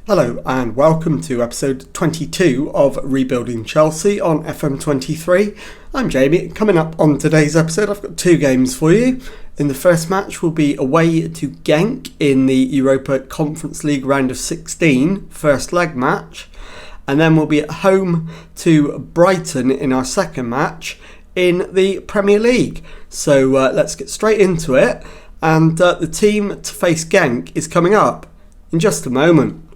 Hello and welcome to episode 22 of Rebuilding Chelsea on FM23. I'm Jamie. Coming up on today's episode, I've got two games for you. In the first match, we'll be away to Genk in the Europa Conference League round of 16, first leg match. And then we'll be at home to Brighton in our second match in the Premier League. So let's get straight into it. And the team to face Genk is coming up in just a moment.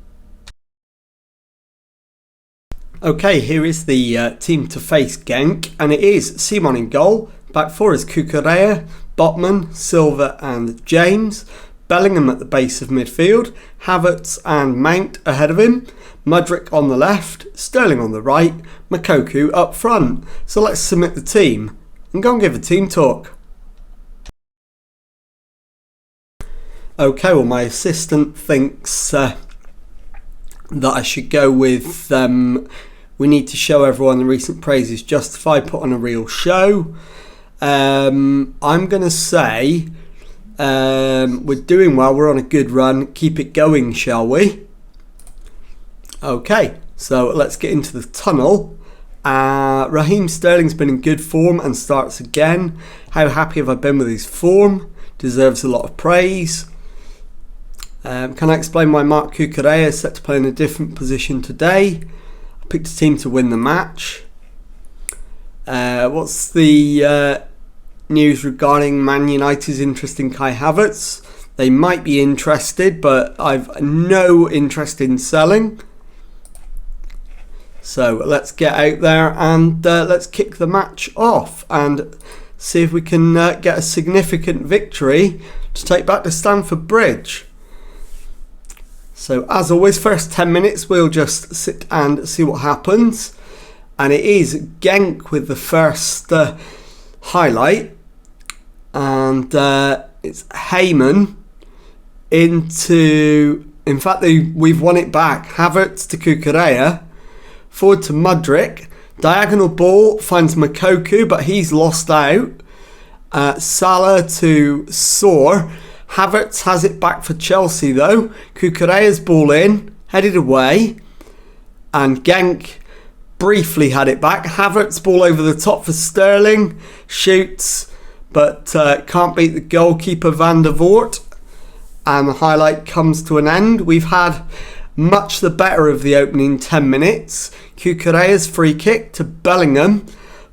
Okay, here is the team to face Genk, and it is Simon in goal. Back four is Cucurella, Botman, Silva and James. Bellingham at the base of midfield, Havertz and Mount ahead of him. Mudryk on the left, Sterling on the right, Moukoko up front. So let's submit the team and go and give a team talk. Okay, well my assistant thinks that I should go with we need to show everyone the recent praises justify, put on a real show. I'm going to say we're doing well, we're on a good run, keep it going, shall we? Okay, so let's get into the tunnel. Raheem Sterling's been in good form and starts again. How happy have I been with his form? Deserves a lot of praise. Can I explain why Marc Cucurella is set to play in a different position today? I picked a team to win the match. What's the news regarding Man United's interest in Kai Havertz? They might be interested, but I've no interest in selling. So let's get out there and let's kick the match off and see if we can get a significant victory to take back to Stamford Bridge. So as always, first 10 minutes we'll just sit and see what happens. And it is Genk with the first highlight. And it's Heyman into... In fact, we've won it back. Havertz to Cucurella. Forward to Mudryk. Diagonal ball finds Moukoko, but he's lost out. Salah to Soar. Havertz has it back for Chelsea though. Cucurella's ball in, headed away. And Genk briefly had it back. Havertz ball over the top for Sterling. Shoots, but can't beat the goalkeeper Van der Voort. And the highlight comes to an end. We've had much the better of the opening 10 minutes. Cucurella's free kick to Bellingham.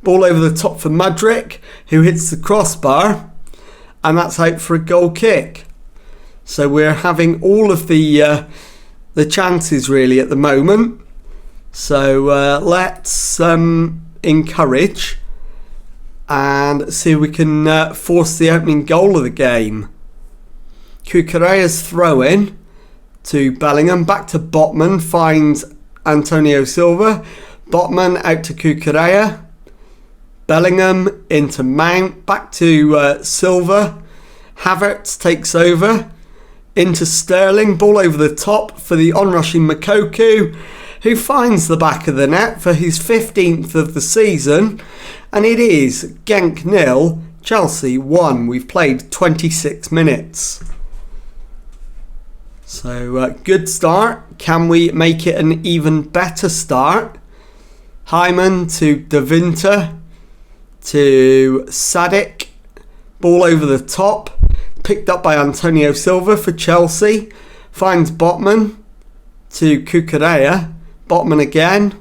Ball over the top for Mudryk, who hits the crossbar. And that's out for a goal kick. So we're having all of the chances really at the moment. So let's encourage and see if we can force the opening goal of the game. Cucurella's throw in to Bellingham, back to Botman, finds Antonio Silva. Botman out to Cucurella. Bellingham into Mount, back to Silva. Havertz takes over, into Sterling, ball over the top for the onrushing Moukoko, who finds the back of the net for his 15th of the season. And it is Genk 0, Chelsea 1. We've played 26 minutes. So good start. Can we make it an even better start? Hyman to De Winter. To Sadik, ball over the top, picked up by Antonio Silva for Chelsea, finds Botman to Cucurella, Botman again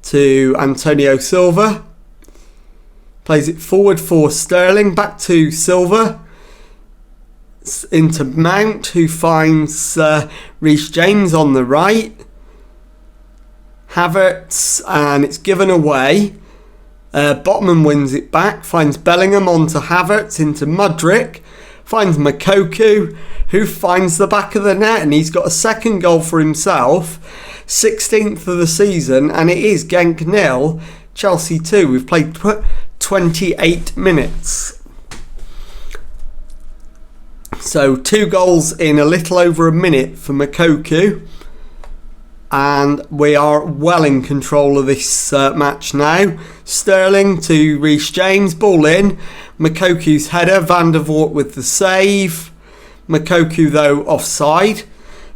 to Antonio Silva, plays it forward for Sterling, back to Silva, into Mount, who finds Reece James on the right, Havertz, and it's given away. Botman wins it back, finds Bellingham onto Havertz, into Mudryk, finds Moukoko, who finds the back of the net, and he's got a second goal for himself, 16th of the season, and it is Genk 0, Chelsea 2. We've played 28 minutes. So 2 goals in a little over a minute for Moukoko. And we are well in control of this match now. Sterling to Reece James, ball in. Moukoko's header, Van der Voort with the save. Moukoko though offside.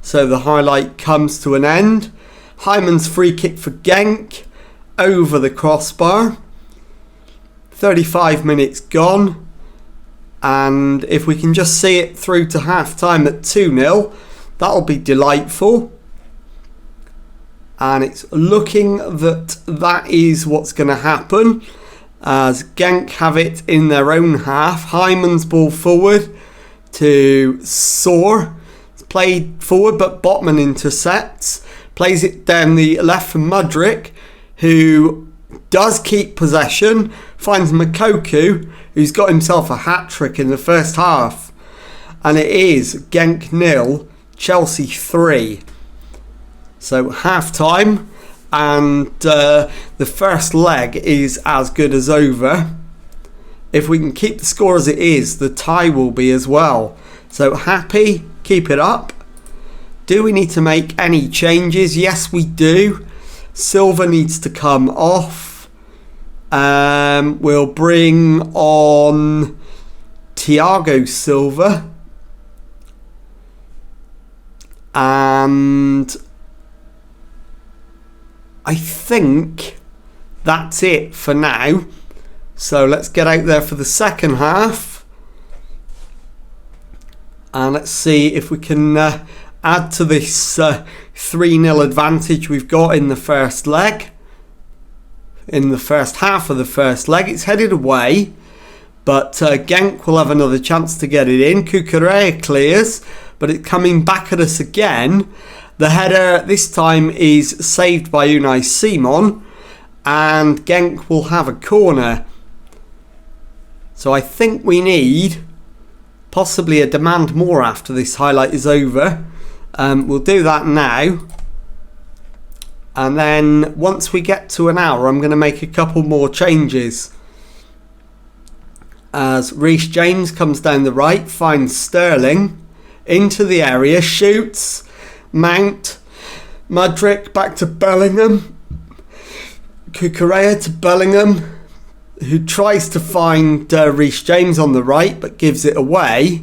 So the highlight comes to an end. Hyman's free kick for Genk over the crossbar. 35 minutes gone. And if we can just see it through to half-time at 2-0, that'll be delightful. And it's looking that is what's going to happen, as Genk have it in their own half. Hyman's ball forward to Soar. It's played forward, but Botman intercepts. Plays it down the left for Mudryk, who does keep possession. Finds Moukoko, who's got himself a hat-trick in the first half. And it is Genk 0, Chelsea 3. So half-time, and the first leg is as good as over. If we can keep the score as it is, the tie will be as well. So happy, keep it up. Do we need to make any changes? Yes, we do. Silva needs to come off. We'll bring on Thiago Silva. And I think that's it for now. So let's get out there for the second half. And let's see if we can add to this 3-0 advantage we've got in the first leg. In the first half of the first leg. It's headed away, but Genk will have another chance to get it in. Cucurella clears, but it's coming back at us again. The header this time is saved by Unai Simon, and Genk will have a corner. So I think we need possibly a demand more after this highlight is over. We'll do that now. And then once we get to an hour, I'm going to make a couple more changes. As Reece James comes down the right, finds Sterling into the area, shoots, Mount, Mudryk back to Bellingham, Cucurella to Bellingham, who tries to find Reece James on the right but gives it away.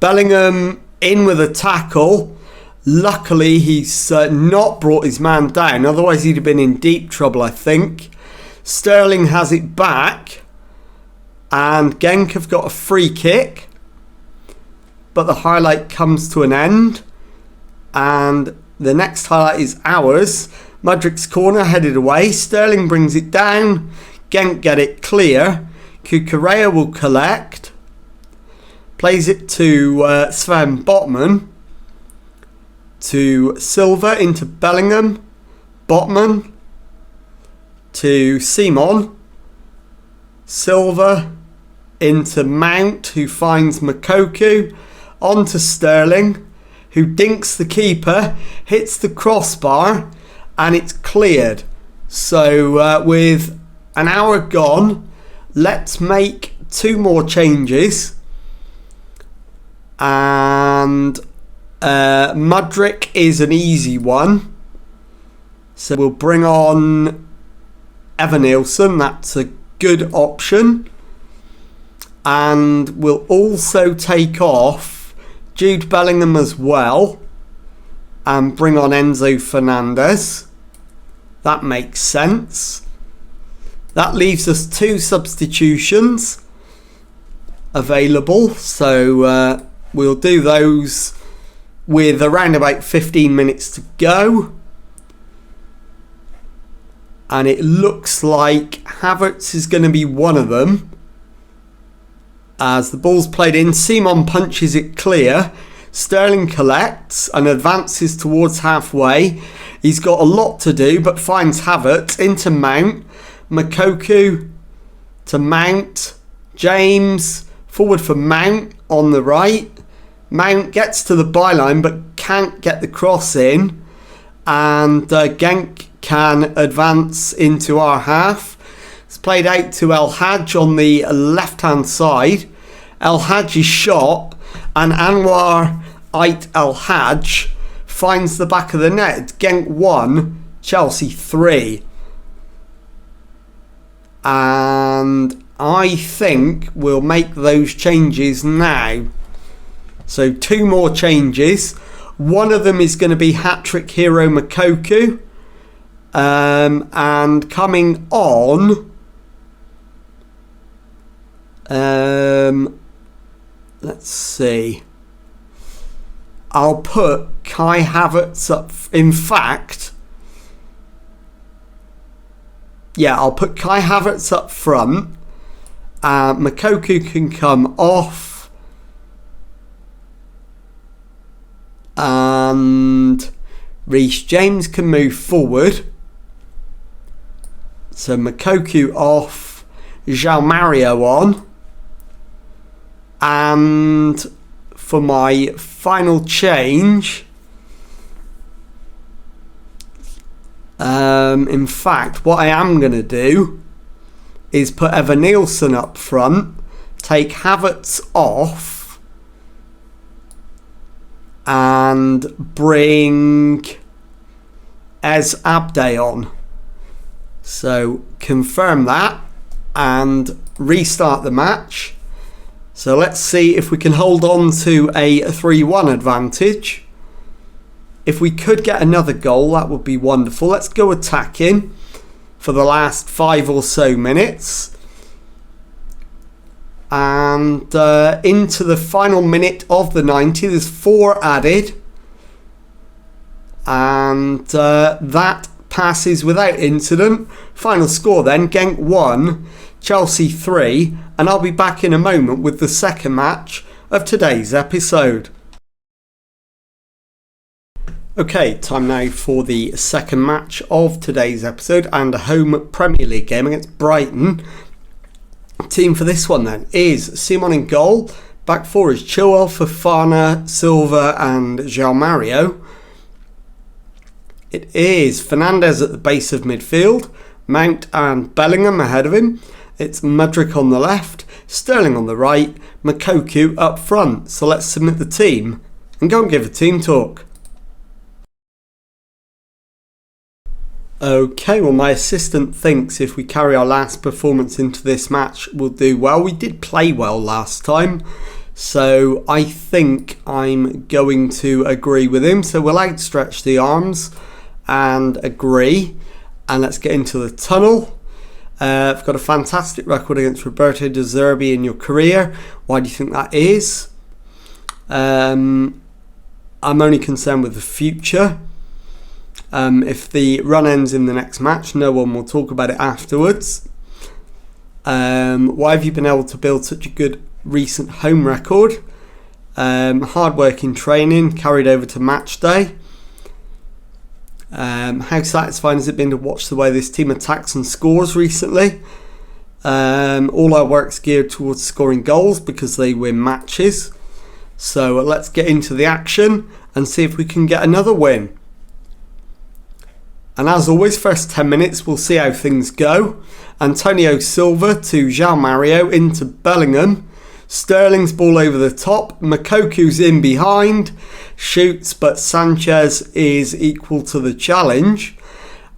Bellingham in with a tackle. Luckily, he's not brought his man down. Otherwise, he'd have been in deep trouble, I think. Sterling has it back. And Genk have got a free kick. But the highlight comes to an end. And the next highlight is ours. Mudryk's corner headed away. Sterling brings it down. Genk get it clear. Cucurella will collect. Plays it to Sven Botman. To Silva into Bellingham. Botman. To Simon. Silva into Mount, who finds Moukoko. On to Sterling, who dinks the keeper. Hits the crossbar. And it's cleared. So with an hour gone, let's make 2 more changes. And Mudryk is an easy one. So we'll bring on Evanilson. That's a good option. And we'll also take off Jude Bellingham as well. And bring on Enzo Fernandez. That makes sense. That leaves us 2 substitutions available. So we'll do those with around about 15 minutes to go. And it looks like Havertz is going to be one of them. As the ball's played in, Simon punches it clear. Sterling collects and advances towards halfway. He's got a lot to do, but finds Havertz into Mount. Moukoko to Mount. James forward for Mount on the right. Mount gets to the byline but can't get the cross in. And Genk can advance into our half. It's played out to El Hadj on the left-hand side. El Hadj's shot, and Anwar Ait El Hadj finds the back of the net. Genk 1, Chelsea 3. And I think we'll make those changes now. So 2 more changes. One of them is going to be hat-trick hero Moukoko. And coming on, let's see. I'll put Kai Havertz up. In fact, I'll put Kai Havertz up front. Moukoko can come off. And Reece James can move forward. So Moukoko off. João Mario on. And for my final change, in fact, what I am going to do is put Evan Nielsen up front, take Havertz off, and bring Ez Abde on. So confirm that and restart the match. So let's see if we can hold on to a 3-1 advantage. If we could get another goal, that would be wonderful. Let's go attacking for the last 5 or so minutes. And into the final minute of the 90, there's 4 added. And that passes without incident. Final score then, Genk 1, Chelsea 3. And I'll be back in a moment with the second match of today's episode. Okay, time now for the second match of today's episode and a home Premier League game against Brighton. Team for this one then is Simon in goal. Back 4 is Chilwell, Fofana, Silva and João Mario. It is Fernandes at the base of midfield. Mount and Bellingham ahead of him. It's Mudryk on the left, Sterling on the right, Moukoko up front. So let's submit the team and go and give a team talk. Okay, well my assistant thinks if we carry our last performance into this match we'll do well. We did play well last time, so I think I'm going to agree with him. So we'll outstretch the arms and agree, and let's get into the tunnel. I've got a fantastic record against Roberto De Zerbi in your career. Why do you think that is? I'm only concerned with the future. If the run ends in the next match, no one will talk about it afterwards. Why have you been able to build such a good recent home record? Hard work in training carried over to match day. How satisfying has it been to watch the way this team attacks and scores recently? All our work's geared towards scoring goals because they win matches. So let's get into the action and see if we can get another win. And as always, first 10 minutes we'll see how things go. Antonio Silva to João Mario into Bellingham. Sterling's ball over the top. Moukoko's in behind. Shoots, but Sanchez is equal to the challenge.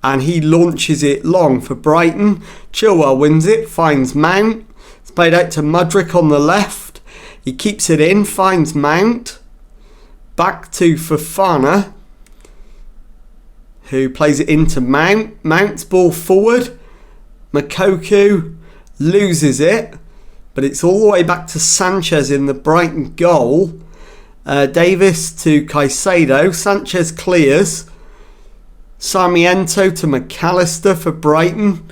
And he launches it long for Brighton. Chilwell wins it, finds Mount. It's played out to Mudryk on the left. He keeps it in, finds Mount. Back to Fofana, who plays it into Mount. Mount's ball forward. Moukoko loses it, but it's all the way back to Sanchez in the Brighton goal. Davis to Caicedo. Sanchez clears. Sarmiento to McAllister for Brighton.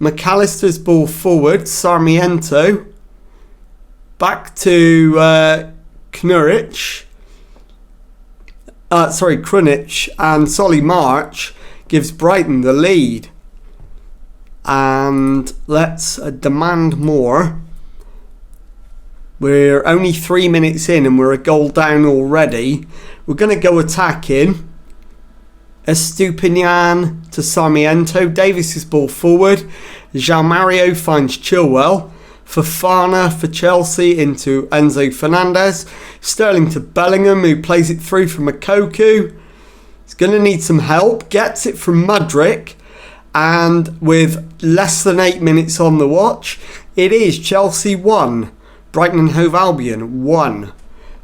McAllister's ball forward. Sarmiento. Back to Krunic. And Solly March gives Brighton the lead. And let's demand more. We're only 3 minutes in and we're a goal down already. We're going to go attacking. Estupinian to Sarmiento. Davis's ball forward. João Mario finds Chilwell. Fofana for Chelsea into Enzo Fernandez. Sterling to Bellingham, who plays it through for Moukoko. He's going to need some help. Gets it from Mudryk. And with less than 8 minutes on the watch, it is Chelsea 1. Brighton and Hove Albion 1.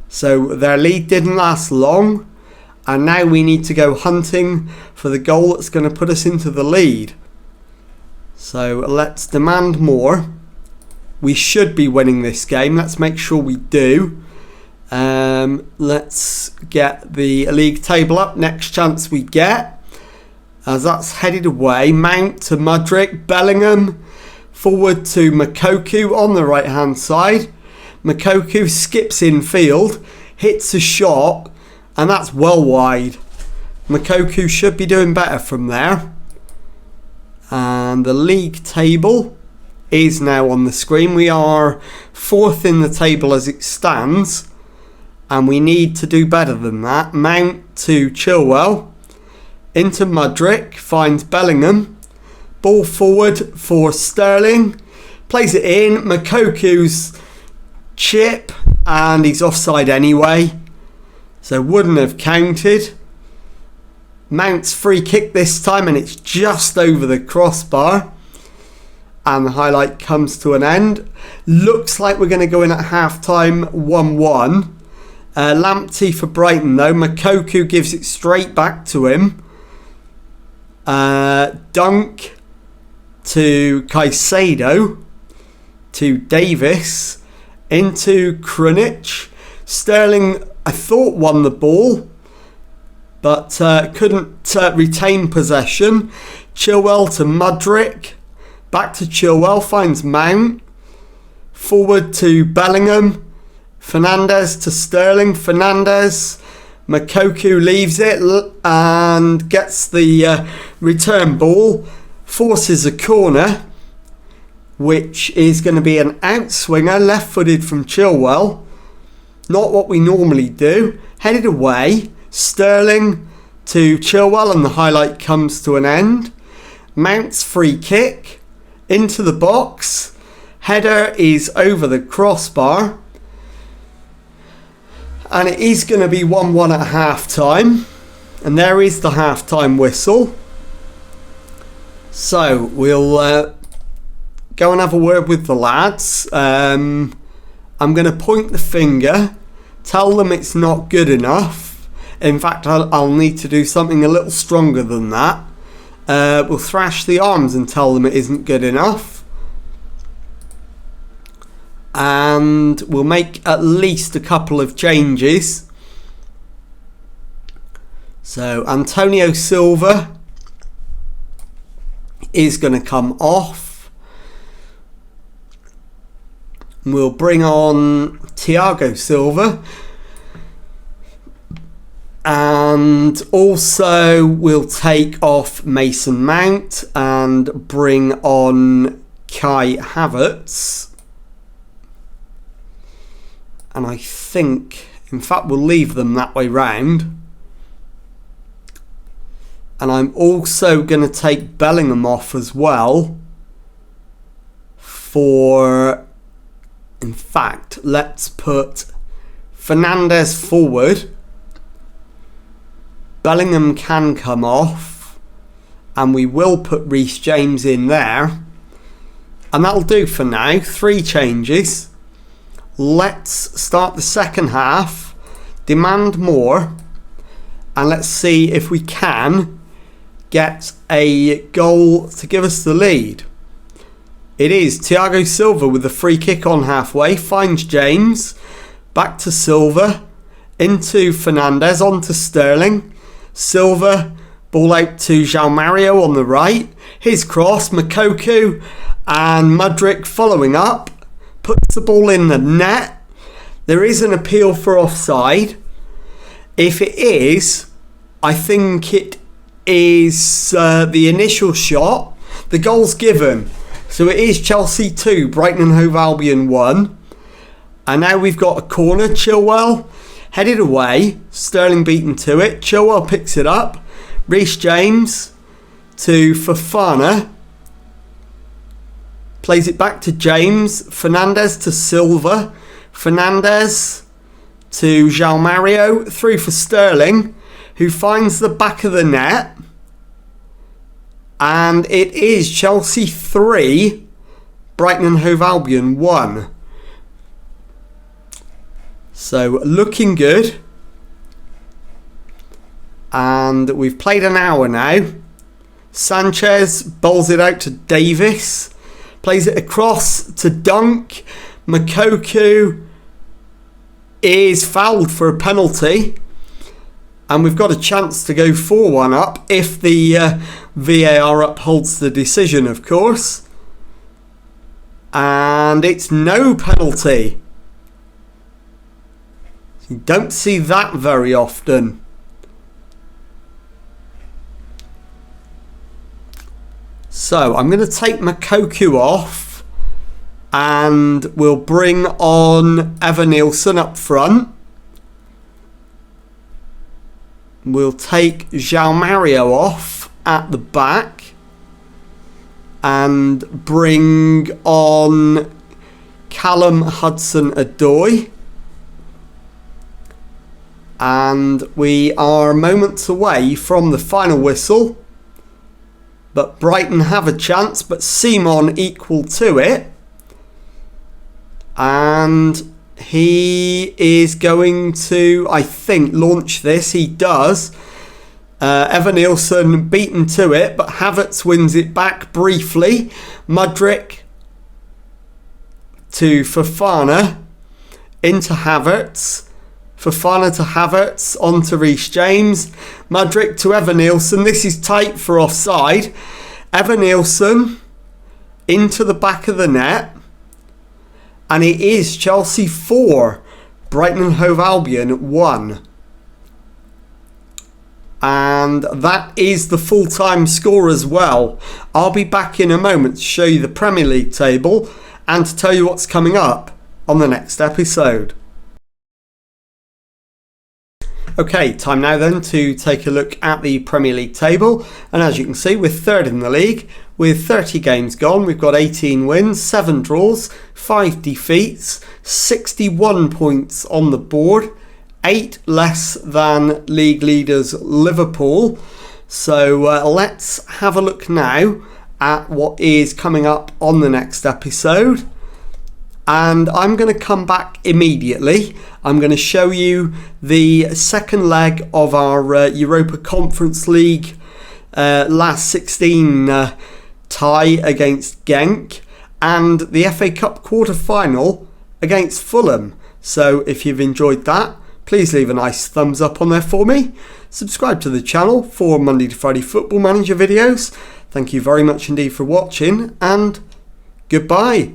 So their lead didn't last long. And now we need to go hunting for the goal that's going to put us into the lead. So let's demand more. We should be winning this game. Let's make sure we do. Let's get the league table up. Next chance we get. As that's headed away. Mount to Mudryk. Bellingham. Forward to Moukoko on the right hand side. Moukoko skips in field. Hits a shot. And that's well wide. Moukoko should be doing better from there. And the league table is now on the screen. We are 4th in the table as it stands. And we need to do better than that. Mount to Chilwell. Into Mudryk. Finds Bellingham. Ball forward for Sterling. Plays it in. Moukoko's chip. And he's offside anyway. So wouldn't have counted. Mount's free kick this time, and it's just over the crossbar. And the highlight comes to an end. Looks like we're going to go in at half-time 1-1. Lamptey for Brighton though. Moukoko gives it straight back to him. Dunk to Caicedo. To Davis. Into Krunic. Sterling, I thought, won the ball, but couldn't retain possession. Chilwell to Mudryk. Back to Chilwell. Finds Mount. Forward to Bellingham. Fernandes to Sterling. Fernandes. Moukoko leaves it and gets the return ball. Forces a corner, which is going to be an outswinger, left-footed from Chilwell. Not what we normally do. Headed away. Sterling to Chilwell, and the highlight comes to an end. Mount's free kick into the box. Header is over the crossbar. And it is going to be 1-1 at half time. And there is the half time whistle. So we'll go and have a word with the lads. I'm going to point the finger. Tell them it's not good enough. In fact, I'll need to do something a little stronger than that. We'll thrash the arms and tell them it isn't good enough. And we'll make at least a couple of changes. So Antonio Silva is going to come off. We'll bring on Thiago Silva. And also we'll take off Mason Mount and bring on Kai Havertz. And I think, in fact, we'll leave them that way round. And I'm also going to take Bellingham off as well. In fact, let's put Fernandes forward. Bellingham can come off. And we will put Reece James in there. And that'll do for now. 3 changes. Let's start the second half. Demand more. And let's see if we can get a goal to give us the lead. It is Thiago Silva with the free kick on halfway. Finds James. Back to Silva. Into Fernandes. On to Sterling. Silva. Ball out to João Mario on the right. His cross. Moukoko and Mudryk following up. Puts the ball in the net. There is an appeal for offside. If it is, I think it is the initial shot. The goal's given. So it is Chelsea 2, Brighton and Hove Albion 1. And now we've got a corner. Chilwell headed away. Sterling beaten to it. Chilwell picks it up. Reece James to Fofana. Plays it back to James. Fernandes to Silva. Fernandes to João Mario. Through for Sterling, who finds the back of the net. And it is Chelsea 3, Brighton and Hove Albion 1. So looking good. And we've played an hour now. Sanchez bowls it out to Davis. Plays it across to Dunk. Moukoko is fouled for a penalty. And we've got a chance to go 4-1 up if the VAR upholds the decision, of course. And it's no penalty. You don't see that very often. So I'm going to take Moukoko off and we'll bring on Evanilson up front. We'll take João Mario off at the back and bring on Callum Hudson-Odoi. And we are moments away from the final whistle. But Brighton have a chance, but Simon equal to it. And he is going to, I think, launch this. He does. Evanilson beaten to it, but Havertz wins it back briefly. Mudryk to Fofana. Into Havertz. Fofana to Havertz, on to Reece James. Mudryk to Evanilson. This is tight for offside. Evanilson into the back of the net. And it is Chelsea 4, Brighton and Hove Albion 1. And that is the full-time score as well. I'll be back in a moment to show you the Premier League table and to tell you what's coming up on the next episode. Okay, time now then to take a look at the Premier League table. And as you can see, we're third in the league with 30 games gone. We've got 18 wins, 7 draws, 5 defeats, 61 points on the board, 8 less than league leaders Liverpool. So let's have a look now at what is coming up on the next episode. And I'm going to come back immediately. I'm going to show you the second leg of our Europa Conference League last 16 tie against Genk and the FA Cup quarter-final against Fulham. So if you've enjoyed that, please leave a nice thumbs up on there for me. Subscribe to the channel for Monday to Friday Football Manager videos. Thank you very much indeed for watching and goodbye.